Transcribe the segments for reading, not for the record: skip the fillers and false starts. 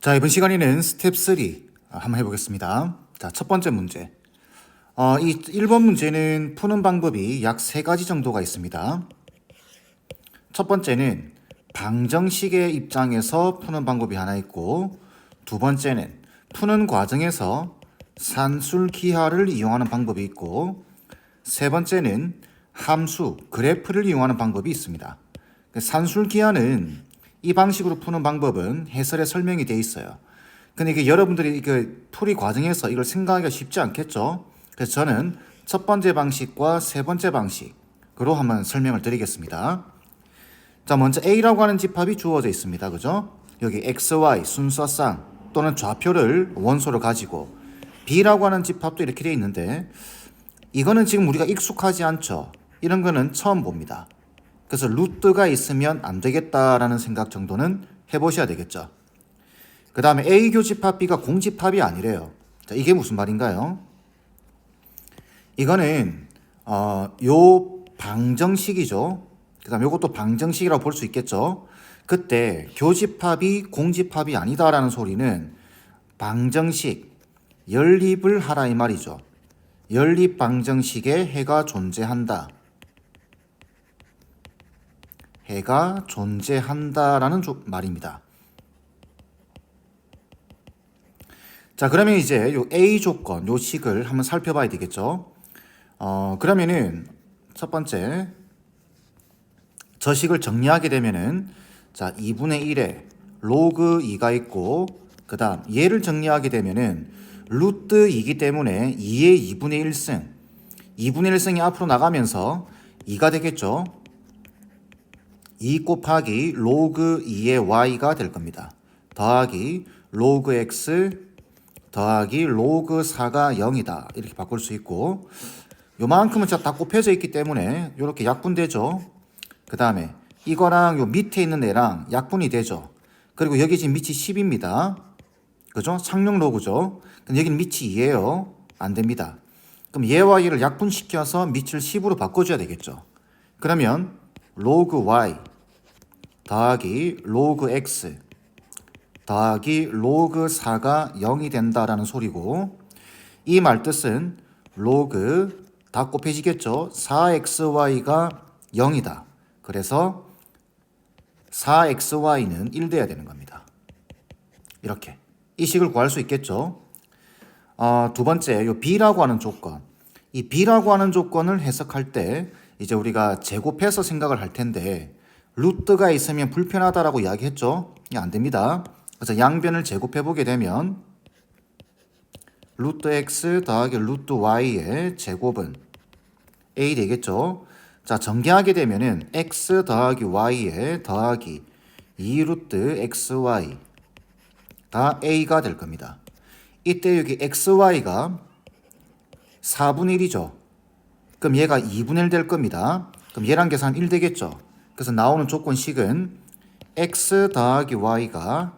자, 이번 시간에는 스텝 3 한번 해보겠습니다. 자, 첫 번째 문제. 이 1번 문제는 푸는 방법이 약 3가지 정도가 있습니다. 첫 번째는 방정식의 입장에서 푸는 방법이 하나 있고, 두 번째는 푸는 과정에서 산술기하를 이용하는 방법이 있고, 세 번째는 함수, 그래프를 이용하는 방법이 있습니다. 산술기하는 이 방식으로 푸는 방법은 해설에 설명이 되어 있어요. 근데 이게 여러분들이 풀이 과정에서 이걸 생각하기가 쉽지 않겠죠? 그래서 저는 첫 번째 방식과 세 번째 방식으로 한번 설명을 드리겠습니다. 자, 먼저 A라고 하는 집합이 주어져 있습니다. 그죠? 여기 XY 순서상 또는 좌표를 원소로 가지고 B라고 하는 집합도 이렇게 되어 있는데 이거는 지금 우리가 익숙하지 않죠? 이런 거는 처음 봅니다. 그래서 루트가 있으면 안 되겠다라는 생각 정도는 해보셔야 되겠죠. 그 다음에 A교 집합 B가 공집합이 아니래요. 자, 이게 무슨 말인가요? 이거는 요 방정식이죠. 그 다음에 요것도 방정식이라고 볼 수 있겠죠. 그때 교집합이 공집합이 아니다라는 소리는 방정식, 연립을 하라 이 말이죠. 연립 방정식에 해가 존재한다. 해가 존재한다라는 말입니다. 자, 그러면 이제 요 A 조건, 요 식을 한번 살펴봐야 되겠죠. 그러면은 첫 번째 저 식을 정리하게 되면은 자, 2분의 1에 로그 2가 있고 그 다음 얘를 정리하게 되면은 루트 2이기 때문에 2의 2분의 1승 2분의 1승이 앞으로 나가면서 2가 되겠죠. 2 곱하기 로그 2의 y가 될 겁니다. 더하기 로그 x 더하기 로그 4가 0이다. 이렇게 바꿀 수 있고 요만큼은 다 곱해져 있기 때문에 이렇게 약분되죠. 그 다음에 이거랑 요 밑에 있는 애랑 약분이 되죠. 그리고 여기 지금 밑이 10입니다. 그죠? 상용 로그죠. 그럼 여기는 밑이 2예요. 안 됩니다. 그럼 얘와 얘를 약분시켜서 밑을 10으로 바꿔줘야 되겠죠. 그러면 로그 y 더하기 로그 x 더하기 로그 4가 0이 된다라는 소리고 이 말뜻은 로그 다 곱해지겠죠. 4xy가 0이다. 그래서 4xy는 1 돼야 되는 겁니다. 이렇게 이 식을 구할 수 있겠죠. 두 번째 요 b라고 하는 조건, 이 b라고 하는 조건을 해석할 때 이제 우리가 제곱해서 생각을 할 텐데 루트가 있으면 불편하다라고 이야기했죠. 이게 안 됩니다. 그래서 양변을 제곱해 보게 되면 루트 x 더하기 루트 y의 제곱은 a 되겠죠. 자, 전개하게 되면은 x 더하기 y의 더하기 2 루트 xy가 a가 될 겁니다. 이때 여기 xy가 4분의 1이죠. 그럼 얘가 2분의 1 될 겁니다. 그럼 얘랑 계산하면 1 되겠죠. 그래서 나오는 조건식은 x 더하기 y가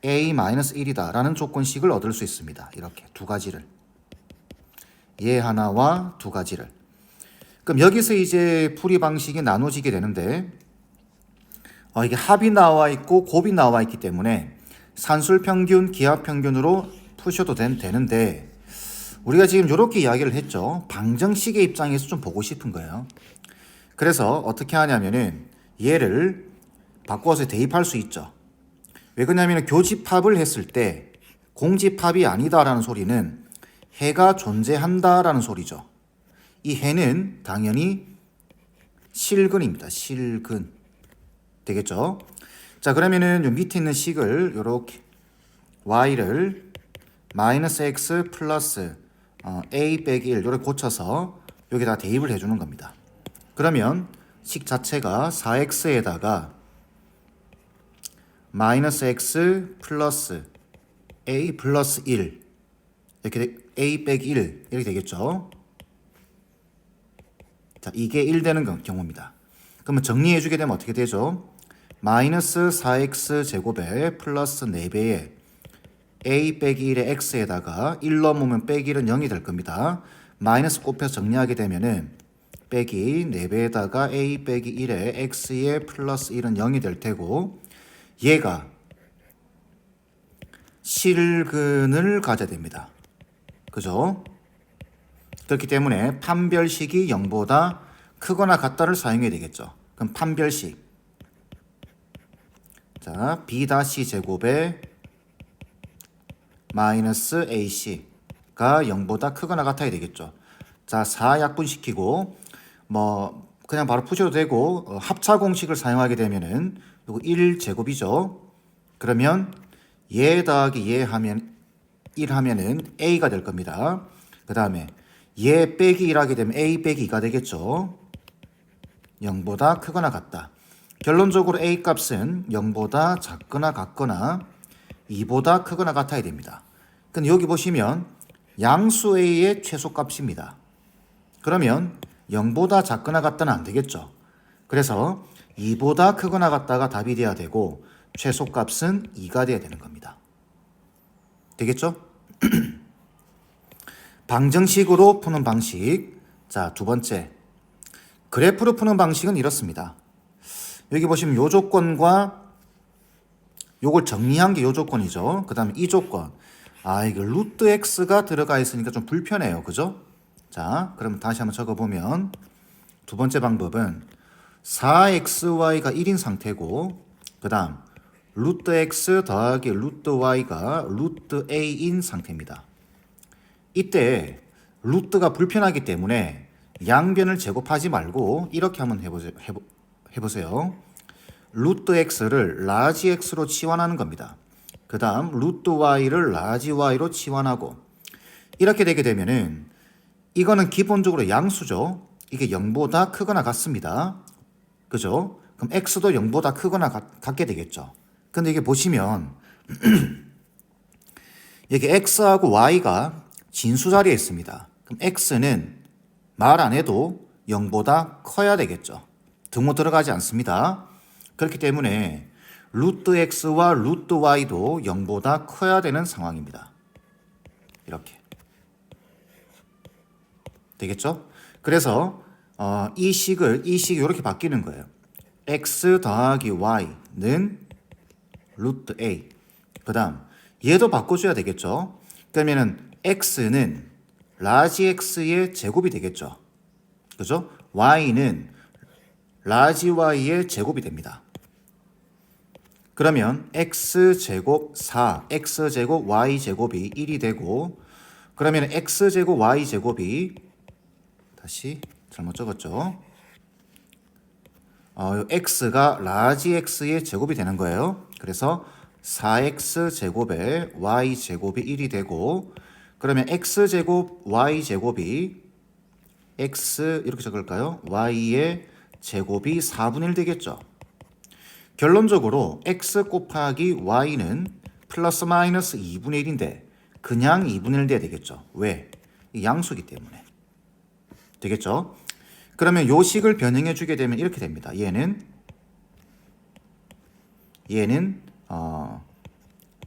a-1이다 라는 조건식을 얻을 수 있습니다. 이렇게 두 가지를. 얘 하나와 두 가지를. 그럼 여기서 이제 풀이 방식이 나눠지게 되는데 이게 합이 나와 있고 곱이 나와 있기 때문에 산술평균, 기하평균으로 푸셔도 되는데 우리가 지금 이렇게 이야기를 했죠. 방정식의 입장에서 좀 보고 싶은 거예요. 그래서 어떻게 하냐면은 얘를 바꿔서 대입할 수 있죠. 왜 그러냐면 교집합을 했을 때 공집합이 아니다라는 소리는 해가 존재한다라는 소리죠. 이 해는 당연히 실근입니다. 실근. 되겠죠? 자, 그러면은 요 밑에 있는 식을 요렇게 y를 마이너스 x 플러스 a 빼기 1 요렇게 고쳐서 여기다 대입을 해주는 겁니다. 그러면 식 자체가 4x에다가 마이너스 x 플러스 a 플러스 1 이렇게 a 빼기 1 이렇게 되겠죠. 자, 이게 1 되는 경우입니다. 그러면 정리해 주게 되면 어떻게 되죠? 마이너스 4x 제곱에 플러스 4배에 a 빼기 1의 x에다가 1 넣으면 빼기 1은 0이 될 겁니다. 마이너스 곱해서 정리하게 되면은 빼기 4배에다가 a 빼기 1의 x의 플러스 1은 0이 될 테고 얘가 실근을 가져야 됩니다. 그죠? 그렇기 때문에 판별식이 0보다 크거나 같다를 사용해야 되겠죠. 그럼 판별식. 자, B-제곱에 마이너스 AC가 0보다 크거나 같아야 되겠죠. 자, 4약분시키고 뭐 그냥 바로 푸셔도 되고 합차 공식을 사용하게 되면은 요거 1제곱이죠. 그러면 얘 더하기 얘 하면 1 하면은 A가 될 겁니다. 그 다음에 얘 빼기 1 하게 되면 A 빼기 2가 되겠죠. 0보다 크거나 같다. 결론적으로 A 값은 0보다 작거나 같거나 2보다 크거나 같아야 됩니다. 근데 여기 보시면 양수 A의 최소값입니다. 그러면 0보다 작거나 같다는 안 되겠죠. 그래서 2보다 크거나 같다가 답이 돼야 되고 최소값은 2가 돼야 되는 겁니다. 되겠죠? 방정식으로 푸는 방식. 자, 두 번째. 그래프로 푸는 방식은 이렇습니다. 여기 보시면 요 조건과 요걸 정리한 게 요 조건이죠. 그 다음에 이 조건. 이거 루트 x가 들어가 있으니까 좀 불편해요. 그죠? 자, 그럼 다시 한번 적어보면 두 번째 방법은 4xy가 1인 상태고 그 다음 루트 x 더하기 루트 y가 루트 a인 상태입니다. 이때 루트가 불편하기 때문에 양변을 제곱하지 말고 이렇게 한번 해보세요. 루트 x를 라지 x로 치환하는 겁니다. 그 다음 루트 y를 라지 y로 치환하고 이렇게 되게 되면은 이거는 기본적으로 양수죠. 이게 0보다 크거나 같습니다. 그죠? 그럼 x도 0보다 크거나 같게 되겠죠. 근데 이게 보시면 여기 x하고 y가 진수 자리에 있습니다. 그럼 x는 말 안 해도 0보다 커야 되겠죠. 등호 들어가지 않습니다. 그렇기 때문에 루트 x와 루트 y도 0보다 커야 되는 상황입니다. 이렇게. 되겠죠? 그래서 이 식이 이렇게 바뀌는 거예요. x 더하기 y는 루트 a. 그 다음 얘도 바꿔줘야 되겠죠? 그러면은 x는 라지 x의 제곱이 되겠죠? 그죠? y는 라지 y의 제곱이 됩니다. 그러면 x제곱 4, x제곱 y제곱이 1이 되고 그러면 x제곱 y제곱이 다시 잘못 적었죠? x가 라지 x의 제곱이 되는 거예요. 그래서 4x제곱에 y제곱이 1이 되고 그러면 x제곱 y제곱이 x 이렇게 적을까요? y의 제곱이 4분의 1 되겠죠. 결론적으로 x 곱하기 y는 플러스 마이너스 2분의 1인데 그냥 2분의 1 돼야 되겠죠. 왜? 양수기 때문에. 되겠죠? 그러면 요 식을 변형해 주게 되면 이렇게 됩니다. 얘는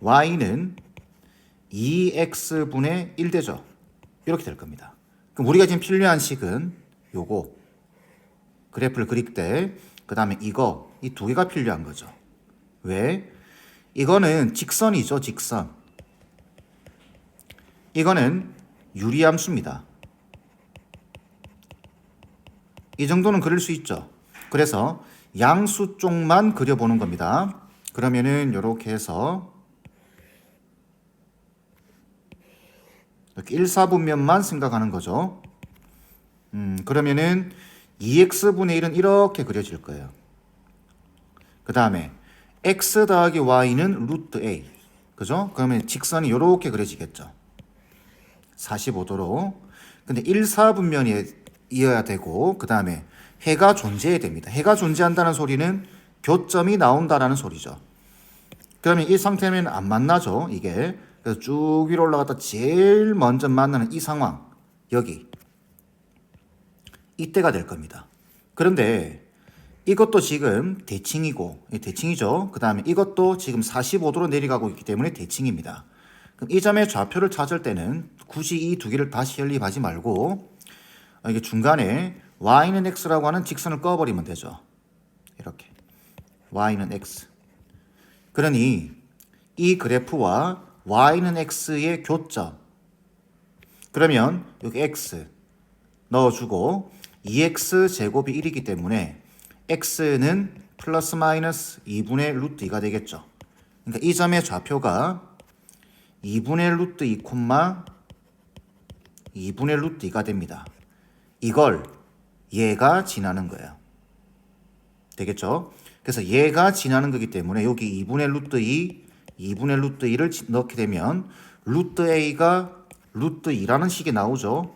y는 2x분의 1 되죠. 이렇게 될 겁니다. 그럼 우리가 지금 필요한 식은 요거 그래프를 그릴 때 그 다음에 이거 이 두 개가 필요한 거죠. 왜? 이거는 직선이죠. 직선. 이거는 유리함수입니다. 이 정도는 그릴 수 있죠. 그래서 양수 쪽만 그려보는 겁니다. 그러면은 이렇게 해서 이렇게 1사분면만 생각하는 거죠. 그러면은 2x분의 1은 이렇게 그려질 거예요. 그 다음에 x 더하기 y는 루트 a. 그죠? 그러면 직선이 이렇게 그려지겠죠. 45도로. 근데 1사분면이어야 되고 그 다음에 해가 존재해야 됩니다. 해가 존재한다는 소리는 교점이 나온다라는 소리죠. 그러면 이 상태면 안 만나죠. 이게. 그래서 쭉 위로 올라갔다 제일 먼저 만나는 이 상황. 여기. 이때가 될 겁니다. 그런데 이것도 지금 대칭이고 대칭이죠. 그 다음에 이것도 지금 45도로 내려가고 있기 때문에 대칭입니다. 그럼 이 점의 좌표를 찾을 때는 굳이 이 두 개를 다시 연립하지 말고 이게 중간에 y는 x라고 하는 직선을 꺼버리면 되죠. 이렇게 y는 x. 그러니 이 그래프와 y는 x의 교점. 그러면 여기 x 넣어주고 2x 제곱이 1이기 때문에 x는 플러스 마이너스 2분의 루트 2가 되겠죠. 그러니까 이 점의 좌표가 2분의 루트 2, 2분의 루트 2가 됩니다. 이걸 얘가 지나는 거예요. 되겠죠? 그래서 얘가 지나는 거기 때문에 여기 2분의 루트 2, 2분의 루트 2를 넣게 되면 루트 a가 루트 2라는 식이 나오죠.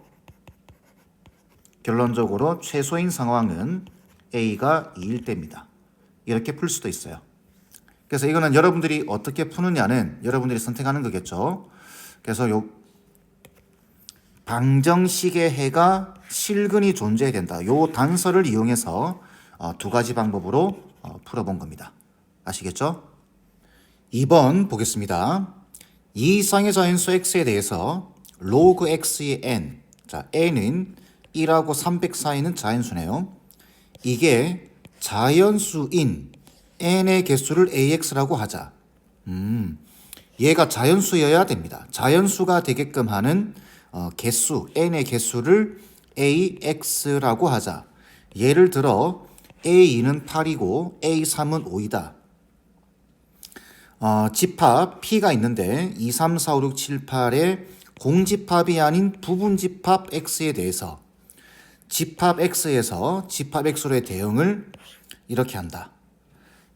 결론적으로 최소인 상황은 a가 2일 때입니다. 이렇게 풀 수도 있어요. 그래서 이거는 여러분들이 어떻게 푸느냐는 여러분들이 선택하는 거겠죠. 그래서 요 방정식의 해가 실근이 존재해야 된다. 요 단서를 이용해서 두 가지 방법으로 풀어본 겁니다. 아시겠죠? 2번 보겠습니다. 이 이상의 자연수 x에 대해서 로그 x의 n, 자 n은 1하고 300 사이는 자연수네요. 이게 자연수인 n의 개수를 ax라고 하자. 얘가 자연수여야 됩니다. 자연수가 되게끔 하는 개수, n의 개수를 ax라고 하자. 예를 들어 a2는 8이고 a3은 5이다. 집합 P가 있는데 2, 3, 4, 5, 6, 7, 8의 공집합이 아닌 부분집합 X에 대해서 집합 X에서 집합 X로의 대응을 이렇게 한다.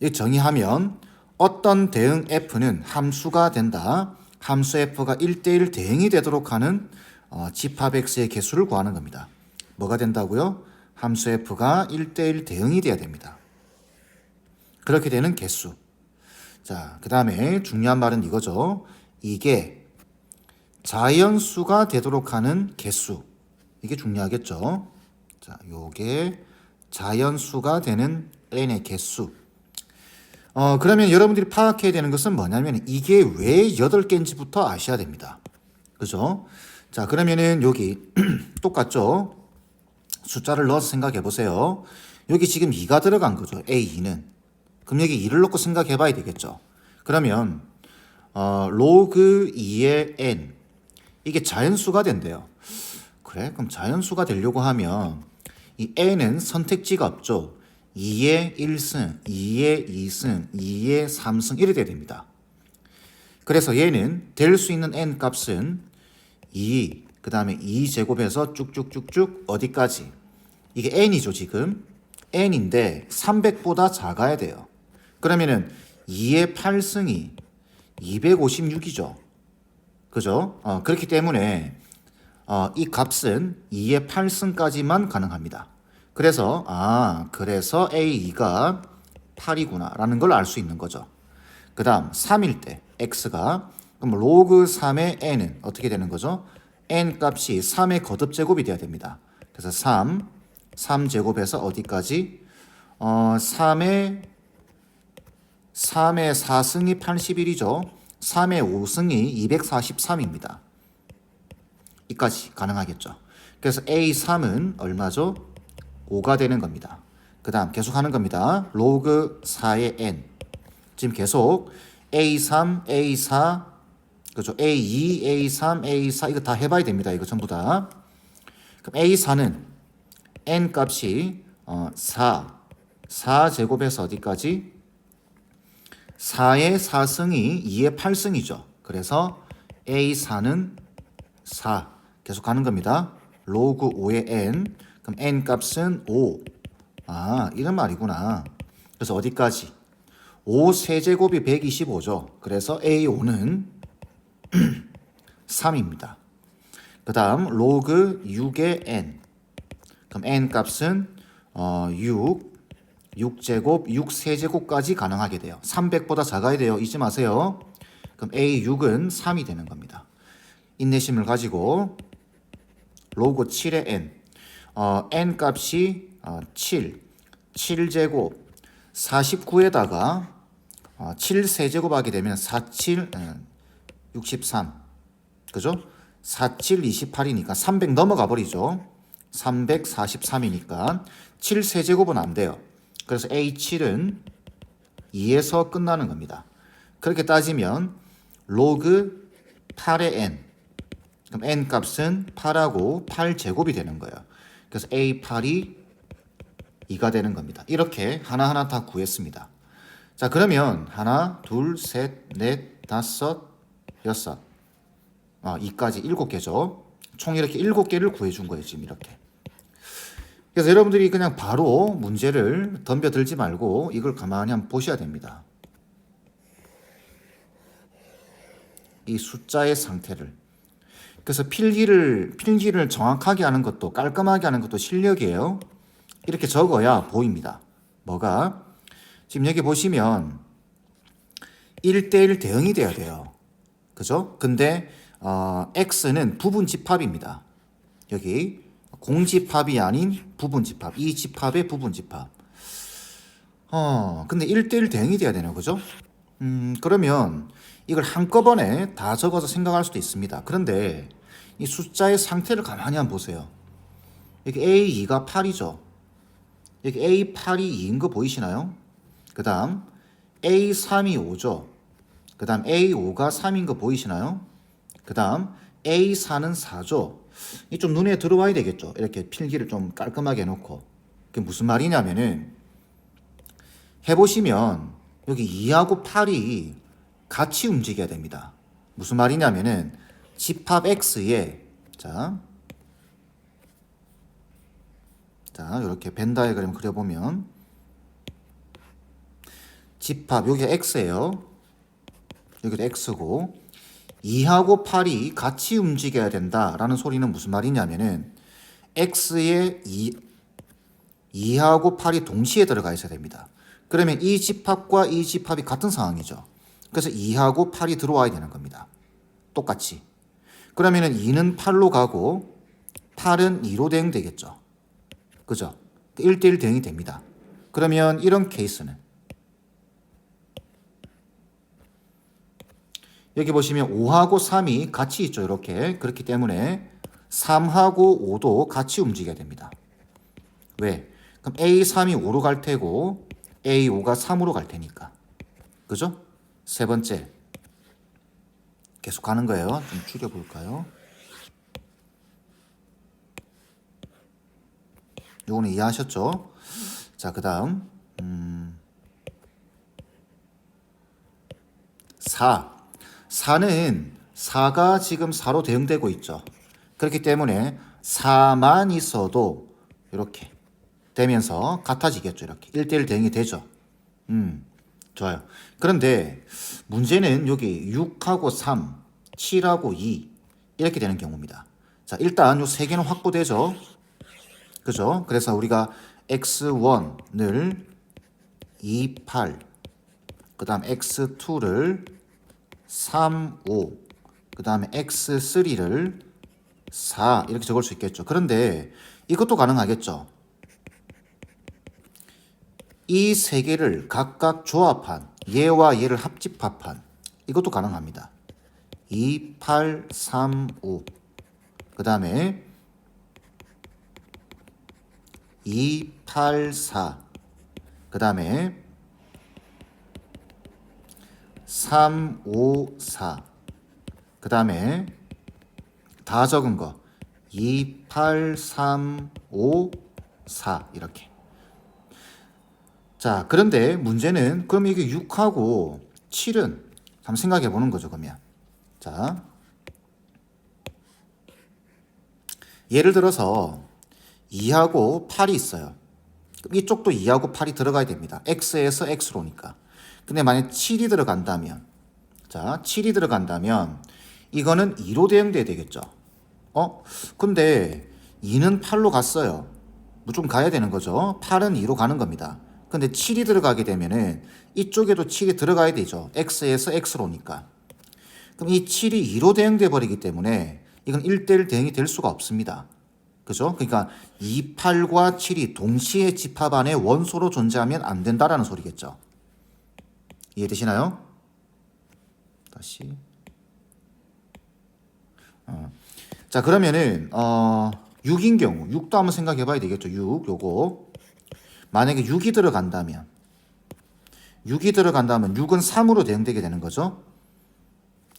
이 정의하면 어떤 대응 F는 함수가 된다. 함수 F가 1대1 대응이 되도록 하는 집합 X의 개수를 구하는 겁니다. 뭐가 된다고요? 함수 F가 1대1 대응이 돼야 됩니다. 그렇게 되는 개수. 자, 그 다음에 중요한 말은 이거죠. 이게 자연수가 되도록 하는 개수. 이게 중요하겠죠. 자, 요게 자연수가 되는 n의 개수. 그러면 여러분들이 파악해야 되는 것은 뭐냐면 이게 왜 8개인지부터 아셔야 됩니다. 그죠? 자, 그러면은 여기 똑같죠? 숫자를 넣어서 생각해 보세요. 여기 지금 2가 들어간 거죠. A2는. 그럼 여기 2를 넣고 생각해 봐야 되겠죠. 그러면 로그 2의 n 이게 자연수가 된대요. 그래? 그럼 자연수가 되려고 하면 이 n은 선택지가 없죠. 2의 1승, 2의 2승, 2의 3승 이래 돼야 됩니다. 그래서 얘는 될 수 있는 n 값은 2, 그 다음에 2제곱에서 쭉쭉쭉쭉 어디까지? 이게 n이죠 지금. n인데 300보다 작아야 돼요. 그러면은 2의 8승이 256이죠. 그죠? 그렇기 때문에 이 값은 2의 8승까지만 가능합니다. 그래서 그래서 A2가 8이구나 라는 걸 알 수 있는 거죠. 그 다음 3일 때 x가 그럼 로그 3의 n은 어떻게 되는 거죠? n 값이 3의 거듭제곱이 돼야 됩니다. 그래서 3제곱에서 어디까지? 3의 4승이 81이죠. 3의 5승이 243입니다. 이까지 가능하겠죠. 그래서 A3은 얼마죠? 5가 되는 겁니다. 그 다음 계속 하는 겁니다. 로그 4의 n. 지금 계속 A3, A4, 그죠? A2, A3, A4 이거 다 해봐야 됩니다. 이거 전부 다. 그럼 A4는 n 값이 4제곱에서 어디까지? 4의 4승이 2의 8승이죠. 그래서 A4는 4. 계속 가는 겁니다. 로그 5의 n. 그럼 n 값은 5. 이런 말이구나. 그래서 어디까지? 5 세제곱이 125죠. 그래서 A5는 3입니다. 그 다음 로그 6의 n. 그럼 n 값은 6제곱, 6세제곱까지 가능하게 돼요. 300보다 작아야 돼요. 잊지 마세요. 그럼 A6은 3이 되는 겁니다. 인내심을 가지고 로그 7의 n. n 값이 7제곱, 49에다가 7세제곱 하게 되면 47, 63. 그죠? 47, 28이니까 300 넘어가 버리죠. 343이니까 7세제곱은 안 돼요. 그래서 A7은 2에서 끝나는 겁니다. 그렇게 따지면 로그 8의 n. 그럼 n 값은 8하고 8제곱이 되는 거예요. 그래서 A8이 2가 되는 겁니다. 이렇게 하나하나 다 구했습니다. 자, 그러면 하나, 둘, 셋, 넷, 다섯, 여섯. 2까지 7개죠. 총 이렇게 7개를 구해준 거예요, 지금 이렇게. 그래서 여러분들이 그냥 바로 문제를 덤벼들지 말고 이걸 가만히 한번 보셔야 됩니다. 이 숫자의 상태를. 그래서 필기를 정확하게 하는 것도 깔끔하게 하는 것도 실력이에요. 이렇게 적어야 보입니다. 뭐가? 지금 여기 보시면 1대1 대응이 돼야 돼요. 그죠? 근데 x는 부분집합입니다. 여기 공집합이 아닌 부분집합. 이 집합의 부분집합. 근데 1대1 대응이 돼야 되나, 그죠? 그러면 이걸 한꺼번에 다 적어서 생각할 수도 있습니다. 그런데 이 숫자의 상태를 가만히 한번 보세요. 여기 A2가 8이죠. 여기 A8이 2인 거 보이시나요? 그 다음 A3이 5죠. 그 다음 A5가 3인 거 보이시나요? 그 다음 A4는 4죠. 이 좀 눈에 들어와야 되겠죠. 이렇게 필기를 좀 깔끔하게 해놓고. 그게 무슨 말이냐면은 해보시면 여기 2하고 8이 같이 움직여야 됩니다. 무슨 말이냐면은 집합 X에 자 이렇게 벤 다이어그램 그려보면 집합 여기 X예요. 여기도 X고 2하고 8이 같이 움직여야 된다라는 소리는 무슨 말이냐면은 X에 2하고 8이 동시에 들어가 있어야 됩니다. 그러면 이 집합과 이 집합이 같은 상황이죠. 그래서 2하고 8이 들어와야 되는 겁니다. 똑같이. 그러면은 2는 8로 가고 8은 2로 대응되겠죠. 그죠? 1대1 대응이 됩니다. 그러면 이런 케이스는 여기 보시면 5하고 3이 같이 있죠. 이렇게. 그렇기 때문에 3하고 5도 같이 움직여야 됩니다. 왜? 그럼 A3이 5로 갈 테고 A5가 3으로 갈 테니까. 그죠? 세 번째. 계속 가는 거예요. 좀 줄여볼까요? 요거는 이해하셨죠? 자, 그 다음 4. 4는 4가 지금 4로 대응되고 있죠. 그렇기 때문에 4만 있어도 이렇게 되면서 같아지겠죠. 이렇게 1대1 대응이 되죠. 좋아요. 그런데 문제는 여기 6하고 3, 7하고 2 이렇게 되는 경우입니다. 자, 일단 요 세 개는 확보되죠. 그죠? 그래서 우리가 x1을 2, 8, 그 다음 x2를 3, 5, 그 다음에 x3를 4 이렇게 적을 수 있겠죠. 그런데 이것도 가능하겠죠. 이 세 개를 각각 조합한 얘와 얘를 합집합한 이것도 가능합니다. 2, 8, 3, 5 그 다음에 2, 8, 4 그 다음에 3, 5, 4 그 다음에 다 적은 거 2, 8, 3, 5, 4 이렇게. 자, 그런데 문제는 그럼 이게 6하고 7은 한번 생각해 보는 거죠. 그러면 자, 예를 들어서 2하고 8이 있어요. 그럼 이쪽도 2하고 8이 들어가야 됩니다. X에서 X로니까. 근데 만약 7이 들어간다면 자, 7이 들어간다면 이거는 2로 대응돼야 되겠죠. 근데 2는 8로 갔어요. 무조건 가야 되는 거죠. 8은 2로 가는 겁니다. 근데 7이 들어가게 되면은 이쪽에도 7이 들어가야 되죠. X에서 X로니까. 그럼 이 7이 2로 대응돼 버리기 때문에 이건 1대1 대응이 될 수가 없습니다. 그죠? 그러니까 2, 8과 7이 동시에 집합 안에 원소로 존재하면 안 된다라는 소리겠죠. 이해되시나요? 다시. 자, 그러면은 6인 경우 6도 한번 생각해 봐야 되겠죠. 6 요거 만약에 6이 들어간다면 6은 3으로 대응되게 되는 거죠.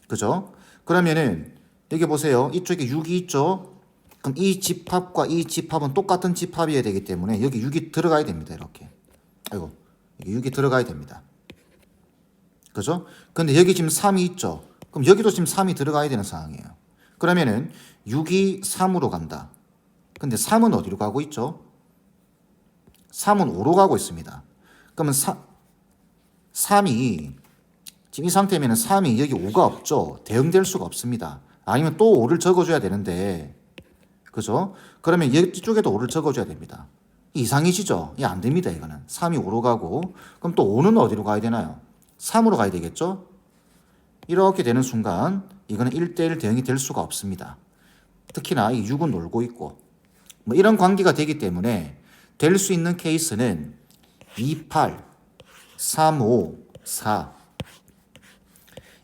그죠? 그러면은 여기 보세요. 이쪽에 6이 있죠? 그럼 이 집합과 이 집합은 똑같은 집합이어야 되기 때문에 여기 6이 들어가야 됩니다. 이렇게. 아이고, 여기 6이 들어가야 됩니다. 그죠? 근데 여기 지금 3이 있죠? 그럼 여기도 지금 3이 들어가야 되는 상황이에요. 그러면은 6이 3으로 간다. 근데 3은 어디로 가고 있죠? 3은 5로 가고 있습니다. 그러면 3이 지금 이 상태면 3이 여기 5가 없죠. 대응될 수가 없습니다. 아니면 또 5를 적어줘야 되는데 그죠? 그러면 이쪽에도 5를 적어줘야 됩니다. 이상이시죠? 이 안 됩니다. 이거는 3이 5로 가고 그럼 또 5는 어디로 가야 되나요? 3으로 가야 되겠죠? 이렇게 되는 순간 이거는 1대1 대응이 될 수가 없습니다. 특히나 이 6은 놀고 있고 뭐 이런 관계가 되기 때문에 될 수 있는 케이스는 28, 35, 4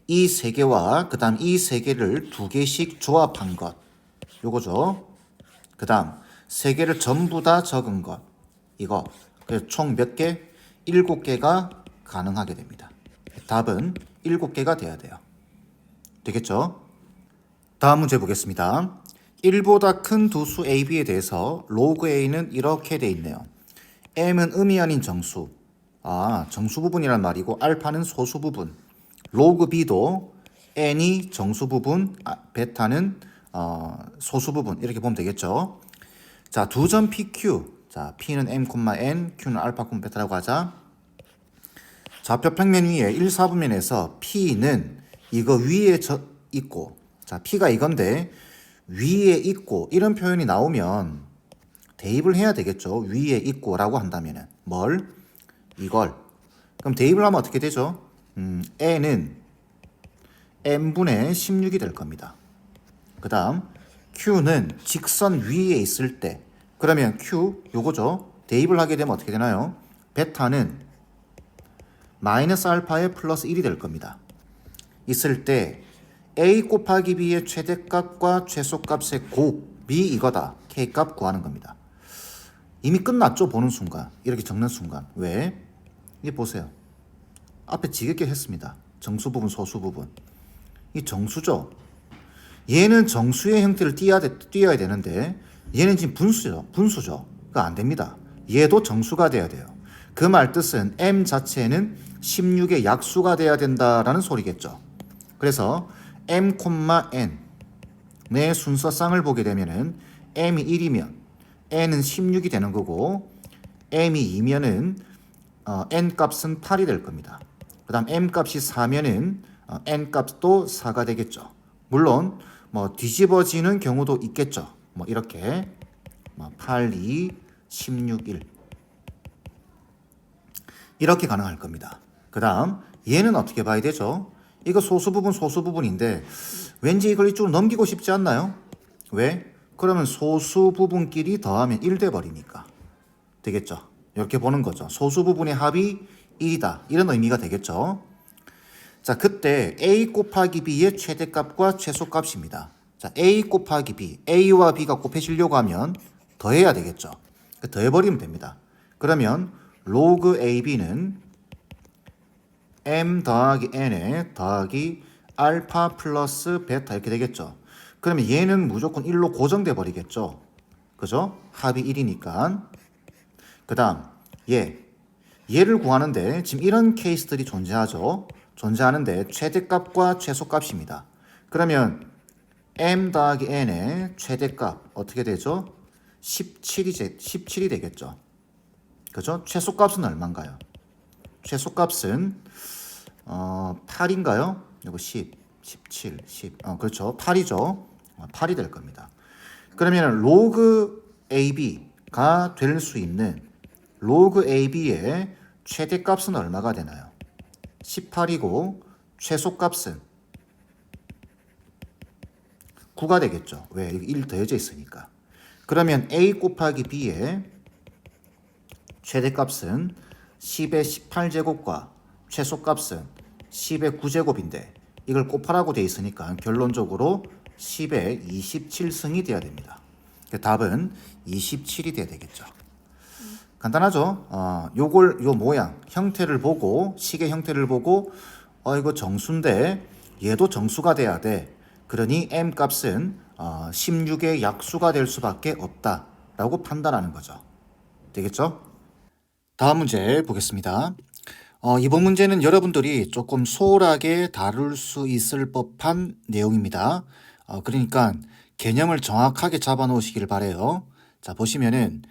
이 세 개와 그 다음 이 세 개를 두 개씩 조합한 것 요거죠. 그 다음 세 개를 전부 다 적은 것 이거 그래서 총 몇 개? 7개가 가능하게 됩니다. 답은 7개가 돼야 돼요. 되겠죠? 다음 문제 보겠습니다. 1보다 큰 두 수 A, B에 대해서 로그 A는 이렇게 돼 있네요. M은 음이 아닌 정수. 정수 부분이란 말이고 알파는 소수 부분. 로그 B도 N이 정수 부분, 베타는 소수 부분. 이렇게 보면 되겠죠. 자, 두 점 PQ. 자, P는 M, N, Q는 알파, 베타라고 하자. 좌표 평면 위에 1, 4분면에서 P는 이거 위에 있고 자, P가 이건데 위에 있고 이런 표현이 나오면 대입을 해야 되겠죠. 위에 있고라고 한다면은 뭘? 이걸. 그럼 대입을 하면 어떻게 되죠? N은 N분의 16이 될 겁니다. 그 다음 Q는 직선 위에 있을 때 그러면 Q 요거죠. 대입을 하게 되면 어떻게 되나요? 베타는 마이너스 알파에 플러스 1이 될 겁니다. 있을 때 A 곱하기 B의 최대값과 최소값의 곱이 이거다. K값 구하는 겁니다. 이미 끝났죠. 보는 순간. 이렇게 적는 순간. 왜? 이게 보세요. 앞에 지겹게 했습니다. 정수 부분, 소수 부분. 이 정수죠. 얘는 정수의 형태를 띄어야 되는데 얘는 지금 분수죠. 그거 안 됩니다. 얘도 정수가 돼야 돼요. 그 말 뜻은 M 자체는 16의 약수가 돼야 된다라는 소리겠죠. 그래서 M, N의 순서쌍을 보게 되면은 M이 1이면 N은 16이 되는 거고 M이 2면은 N 값은 8이 될 겁니다. 그 다음 M 값이 4면은 N 값도 4가 되겠죠. 물론 뭐 뒤집어지는 경우도 있겠죠. 뭐 이렇게 8, 2, 16, 1 이렇게 가능할 겁니다. 그 다음 얘는 어떻게 봐야 되죠? 이거 소수 부분인데 왠지 이걸 이쪽으로 넘기고 싶지 않나요? 왜? 그러면 소수 부분끼리 더하면 1 돼버리니까 되겠죠. 이렇게 보는 거죠. 소수 부분의 합이 1이다. 이런 의미가 되겠죠. 자, 그때 A 곱하기 B의 최대값과 최소값입니다. 자, A 곱하기 B, A와 B가 곱해지려고 하면 더해야 되겠죠. 더해버리면 됩니다. 그러면 로그 AB는 M 더하기 N에 더하기 알파 플러스 베타 이렇게 되겠죠. 그러면 얘는 무조건 1로 고정돼 버리겠죠. 그죠? 합이 1이니까. 그 다음 얘를 구하는데 지금 이런 케이스들이 존재하죠. 존재하는데 최대값과 최소값입니다. 그러면 M 더하기 N의 최대값 어떻게 되죠? 17이 되겠죠. 그죠? 최소값은 얼마인가요? 최소값은 8인가요? 이거 10, 17, 10. 그렇죠. 8이죠. 8이 될 겁니다. 그러면 로그 AB가 될 수 있는 로그 AB의 최대값은 얼마가 되나요? 18이고 최소값은 9가 되겠죠. 왜? 여기 1 더해져 있으니까. 그러면 A 곱하기 B의 최대값은 10의 18제곱과 최소값은 10의 9제곱인데 이걸 곱하라고 돼 있으니까 결론적으로 10의 27승이 돼야 됩니다. 답은 27이 돼야 되겠죠. 간단하죠? 요 모양, 형태를 보고, 식의 형태를 보고, 이거 정수인데 얘도 정수가 돼야 돼. 그러니 m 값은 16의 약수가 될 수밖에 없다라고 판단하는 거죠. 되겠죠? 다음 문제 보겠습니다. 이번 문제는 여러분들이 조금 소홀하게 다룰 수 있을 법한 내용입니다. 그러니까 개념을 정확하게 잡아 놓으시길 바래요. 자, 보시면은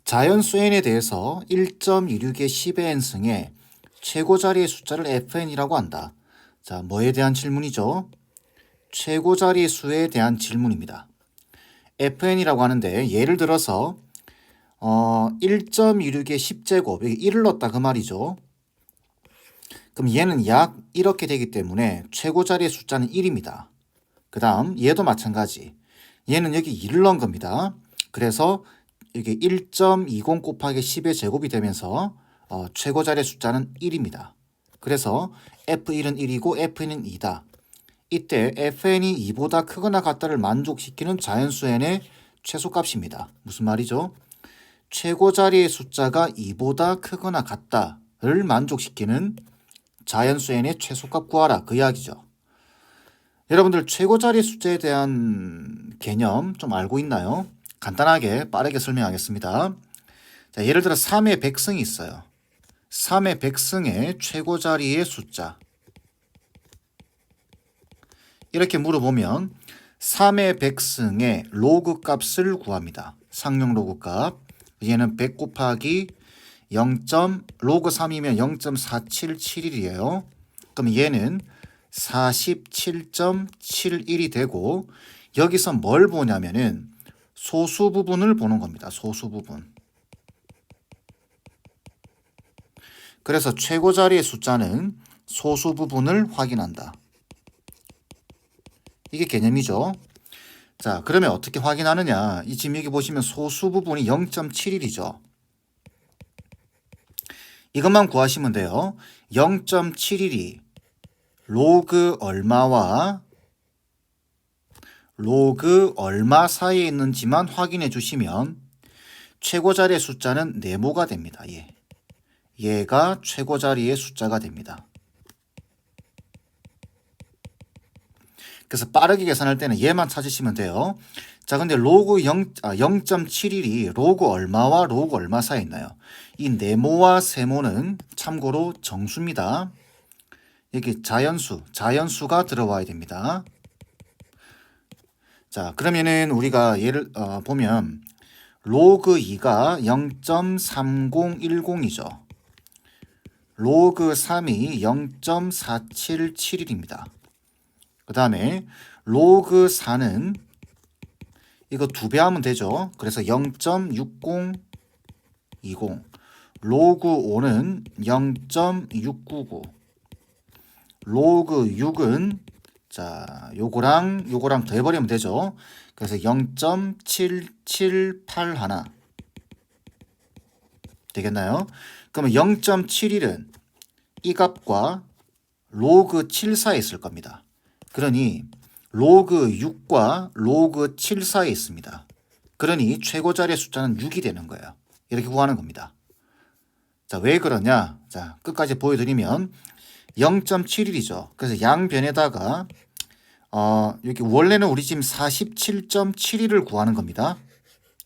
자연수 n에 대해서 1.26의 10의 n승에 최고 자리의 숫자를 fn이라고 한다. 자, 뭐에 대한 질문이죠? 최고 자리 수에 대한 질문입니다. fn이라고 하는데 예를 들어서 1.26의 10제곱 여기 1을 넣었다 그 말이죠. 그럼 얘는 약 이렇게 되기 때문에 최고 자리의 숫자는 1입니다. 그 다음 얘도 마찬가지. 얘는 여기 2를 넣은 겁니다. 그래서 이게 1.20 곱하기 10의 제곱이 되면서 최고 자리의 숫자는 1입니다. 그래서 F1은 1이고 Fn은 2다. 이때 Fn이 2보다 크거나 같다를 만족시키는 자연수 n의 최소값입니다. 무슨 말이죠? 최고 자리의 숫자가 2보다 크거나 같다를 만족시키는 자연수 n의 최소값 구하라 그 이야기죠. 여러분들 최고 자리 숫자에 대한 개념 좀 알고 있나요? 간단하게 빠르게 설명하겠습니다. 자, 예를 들어 3의 백승이 있어요. 3의 백승의 최고 자리의 숫자. 이렇게 물어보면 3의 백승의 로그 값을 구합니다. 상용 로그 값. 얘는 100 곱하기 0. 로그 3이면 0.4771이에요. 그럼 얘는 47.71이 되고 여기서 뭘 보냐면은 소수 부분을 보는 겁니다. 소수 부분. 그래서 최고 자리의 숫자는 소수 부분을 확인한다. 이게 개념이죠. 자, 그러면 어떻게 확인하느냐? 이 지금 여기 보시면 소수 부분이 0.71이죠. 이것만 구하시면 돼요. 0.71이 로그 얼마와 로그 얼마 사이에 있는지만 확인해 주시면 최고 자리의 숫자는 네모가 됩니다. 얘가 최고 자리의 숫자가 됩니다. 그래서 빠르게 계산할 때는 얘만 찾으시면 돼요. 자, 근데 로그 0.71이 로그 얼마와 로그 얼마 사이에 있나요? 이 네모와 세모는 참고로 정수입니다. 여기 자연수가 들어와야 됩니다. 자, 그러면은 우리가 예를 보면 로그 2가 0.3010이죠. 로그 3이 0.4771입니다. 그 다음에 로그 4는 이거 2배 하면 되죠. 그래서 0.6020. 로그 5는 0.699. 로그 6은 자, 요거랑 더해버리면 되죠. 그래서 0.7781 되겠나요? 그러면 0.71은 이 값과 로그 7 사이에 있을 겁니다. 그러니 로그 6과 로그 7 사이에 있습니다. 그러니 최고 자리의 숫자는 6이 되는 거예요. 이렇게 구하는 겁니다. 자, 왜 그러냐? 자, 끝까지 보여드리면 0.71이죠. 그래서 양변에다가 여기 원래는 우리 지금 47.71을 구하는 겁니다.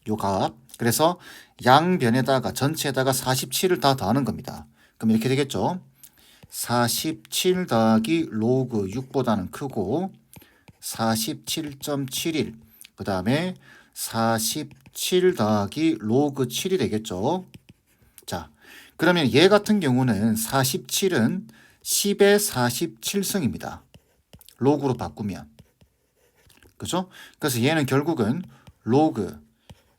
요 값. 그래서 양변에다가 전체에다가 47을 다 더하는 겁니다. 그럼 이렇게 되겠죠. 47 더하기 로그 6보다는 크고 47.71 그 다음에 47 더하기 로그 7이 되겠죠. 자, 그러면 얘 같은 경우는 47은 10의 47승입니다. 로그로 바꾸면. 그죠? 그래서 얘는 결국은 로그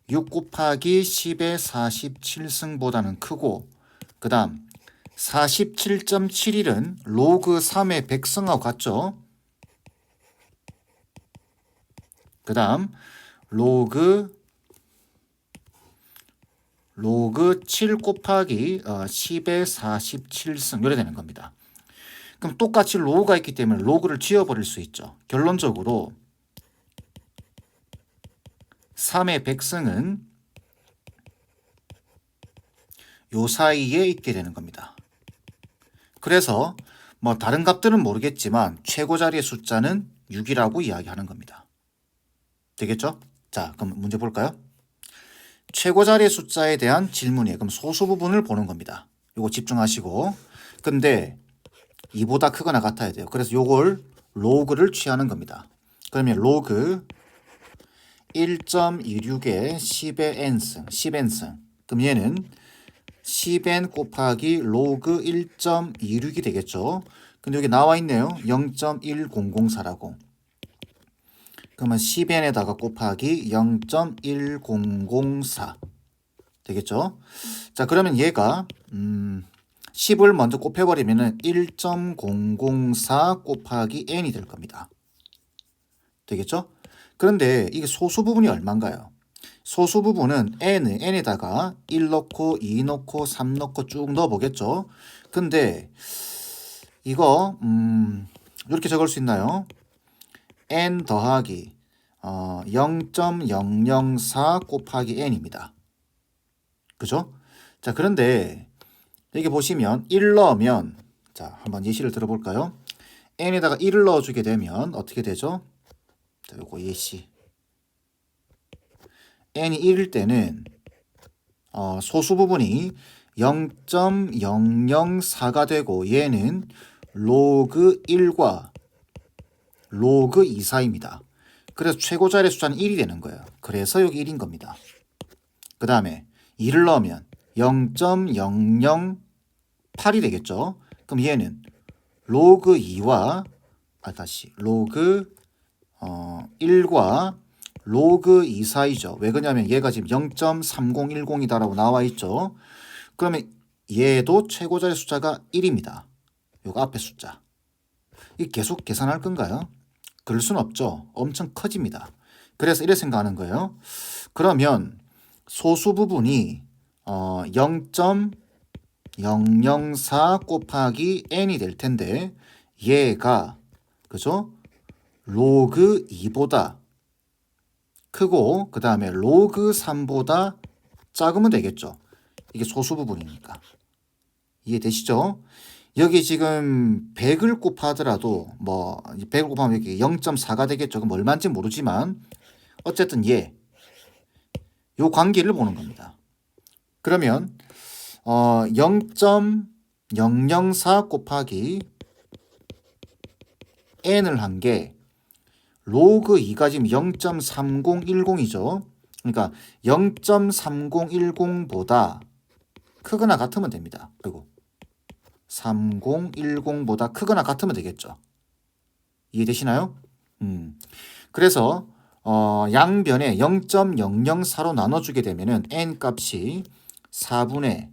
6 곱하기 10의 47승보다는 크고 그 다음 47.71은 로그 3의 100승하고 같죠? 그 다음 로그 7 곱하기 10의 47승 이렇게 되는 겁니다. 그럼 똑같이 로그가 있기 때문에 로그를 지워버릴 수 있죠. 결론적으로 3의 100승은 요 사이에 있게 되는 겁니다. 그래서 뭐 다른 값들은 모르겠지만 최고 자리의 숫자는 6이라고 이야기하는 겁니다. 되겠죠? 자, 그럼 문제 볼까요? 최고 자리의 숫자에 대한 질문이에요. 그럼 소수 부분을 보는 겁니다. 요거 집중하시고. 근데 2보다 크거나 같아야 돼요. 그래서 요걸 로그를 취하는 겁니다. 그러면 로그 1.26의 10의 n승, 10n승. 그럼 얘는 10n 곱하기 로그 1.26이 되겠죠. 근데 여기 나와 있네요. 0.1004라고. 그러면 10n에다가 곱하기 0.1004 되겠죠. 자, 그러면 얘가 10을 먼저 곱해버리면 1.004 곱하기 n이 될 겁니다. 되겠죠? 그런데 이게 소수 부분이 얼마인가요? 소수 부분은 n에다가 1 넣고 2 넣고 3 넣고 쭉 넣어보겠죠. 근데 이거 이렇게 적을 수 있나요? n 더하기 0.004 곱하기 n입니다. 그죠? 자, 그런데 여기 보시면 1 넣으면 자, 한번 예시를 들어볼까요? n에다가 1을 넣어주게 되면 어떻게 되죠? 자, 요거 예시. n이 1일 때는 소수 부분이 0.004가 되고 얘는 로그 1과 로그 2 사이입니다. 그래서 최고 자리의 숫자는 1이 되는 거예요. 그래서 여기 1인 겁니다. 그 다음에 2를 넣으면 0.008이 되겠죠. 그럼 얘는 로그 2와 로그 1과 로그 2 사이죠. 왜 그러냐면 얘가 지금 0.3010이다라고 나와 있죠. 그러면 얘도 최고 자리 숫자가 1입니다. 요거 앞에 숫자. 이 계속 계산할 건가요? 그럴 수는 없죠. 엄청 커집니다. 그래서 이렇게 생각하는 거예요. 그러면 소수 부분이 0.004 곱하기 n이 될 텐데 얘가 그죠? 로그 2보다 크고 그 다음에 로그 3보다 작으면 되겠죠. 이게 소수 부분이니까. 이해되시죠? 여기 지금 100을 곱하더라도 뭐 100을 곱하면 여기 0.4가 되겠죠. 그럼 얼마인지 모르지만 어쨌든 요 관계를 보는 겁니다. 그러면 0.004 곱하기 n을 한 게 로그 2가 지금 0.3010이죠. 그러니까 0.3010보다 크거나 같으면 됩니다. 그리고 3010보다 크거나 같으면 되겠죠. 이해되시나요? 그래서 양변에 0.004로 나눠주게 되면은 n 값이 4분의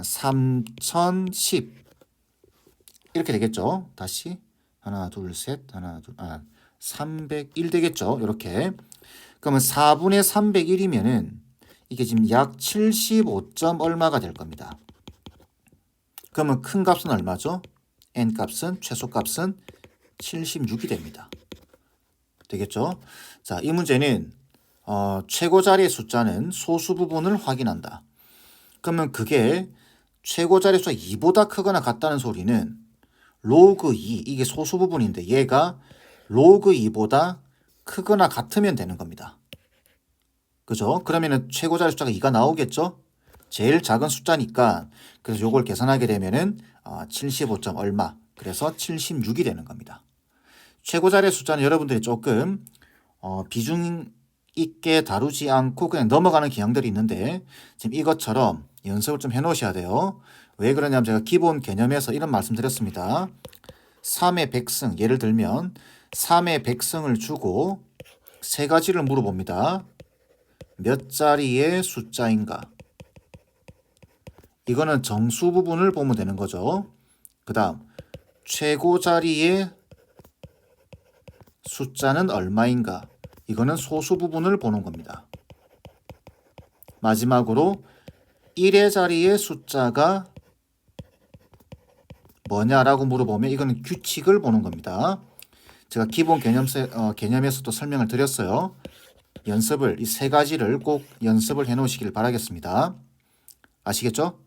3010 이렇게 되겠죠. 다시 하나 둘 셋 하나 둘 301 되겠죠. 이렇게 그러면 4분의 301이면은 이게 지금 약 75점 얼마가 될 겁니다. 그러면 큰 값은 얼마죠? n 값은 최소 값은 76이 됩니다. 되겠죠? 자, 이 문제는 최고 자리의 숫자는 소수 부분을 확인한다. 그러면 그게 최고 자리 숫자 2보다 크거나 같다는 소리는 로그 2 이게 소수 부분인데 얘가 로그 2보다 크거나 같으면 되는 겁니다. 그죠? 그러면은 최고 자리 숫자가 2가 나오겠죠? 제일 작은 숫자니까 그래서 요걸 계산하게 되면은 75점 얼마 그래서 76이 되는 겁니다. 최고 자리의 숫자는 여러분들이 조금 비중 있게 다루지 않고 그냥 넘어가는 경향들이 있는데 지금 이것처럼 연습을 좀 해놓으셔야 돼요. 왜 그러냐면 제가 기본 개념에서 이런 말씀 드렸습니다. 3의 100승 예를 들면 3의 100승을 주고 세 가지를 물어봅니다. 몇 자리의 숫자인가? 이거는 정수 부분을 보면 되는 거죠. 그 다음 최고 자리의 숫자는 얼마인가? 이거는 소수 부분을 보는 겁니다. 마지막으로 1의 자리의 숫자가 뭐냐라고 물어보면 이거는 규칙을 보는 겁니다. 제가 기본 개념에서도 설명을 드렸어요. 연습을 이 세 가지를 꼭 연습을 해 놓으시길 바라겠습니다. 아시겠죠?